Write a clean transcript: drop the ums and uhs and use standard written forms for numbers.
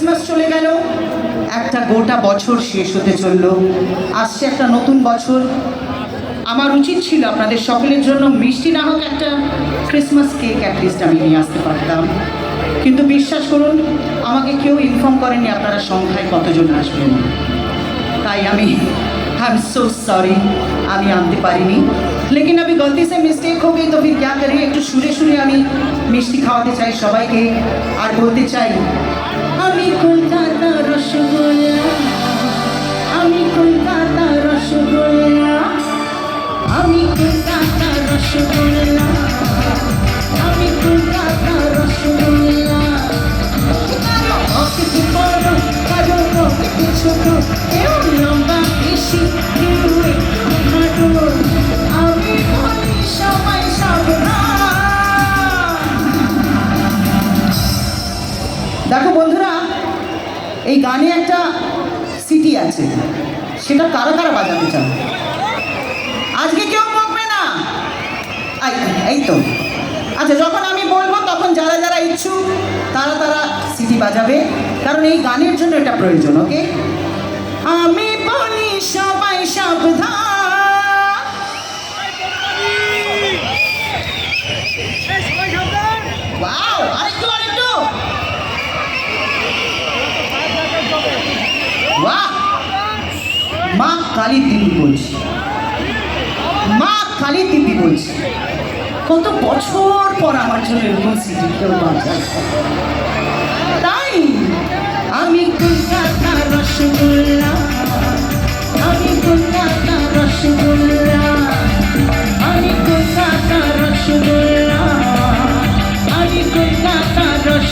Christmas চলে গেল, একটা গোটা বছর শেষ হতে চলল, আসছে একটা নতুন বছর। আমার উচিত ছিল আপনাদের সকলের জন্য মিষ্টি না হোক একটা ক্রিসমাস কেক অ্যাটলিস্ট আমি নিয়ে আসতে পারতাম, কিন্তু বিশ্বাস করুন আমাকে কেউ ইনফর্ম করেনি আপনারা সংখ্যায় কতজন আসবেন। তাই আমি आई एम सो सॉरी আমি আনতে পারিনি। लेकिन अभी गलती से मिस्टेक हो गई तो फिर क्या करें। একটু সুরে সুরে আমি মিষ্টি খাওয়াতে চাই সবাইকে, আর বলতে চাই আমি কলকাতা রসগোল্লা, আমি কলকাতা রসগোল্লা, আমি কলকাতা রসগোল্লা, আমি কলকাতা রসগোল্লা। অকেতে বড় কারো অকেতে ছোট, কেউ লম্বা বেশি কেউ একটু খাটো, আমি বলি সবাই সাবধান। দেখো বন্ধুরা, এই গানে একটা সিটি আছে, সেটা কারা কারা বাজাতে চান? আজকে কেউ বকবে না, এই তো। আচ্ছা, যখন আমি বলবো তখন যারা যারা ইচ্ছুক তারা তারা সিটি বাজাবে, কারণ এই গানের জন্য এটা প্রয়োজন। ওকে, আমি বলি সবাই সাবধান। ওয়াও, আরেকটু আরেকটু, বাহ। মা কালী দিব্যি বলছি, মা কালী দিব্যি বলছি, কত বছর পর আমার জন্য এরকম সিটি কেউ বাজায়। তাই আমি কলকাতা রসগোল্লা, আমি কলকাতা রসগোল্লা, আমি কলকাতা রসগোল্লা, আমি কলকাতা রসগোল্লা।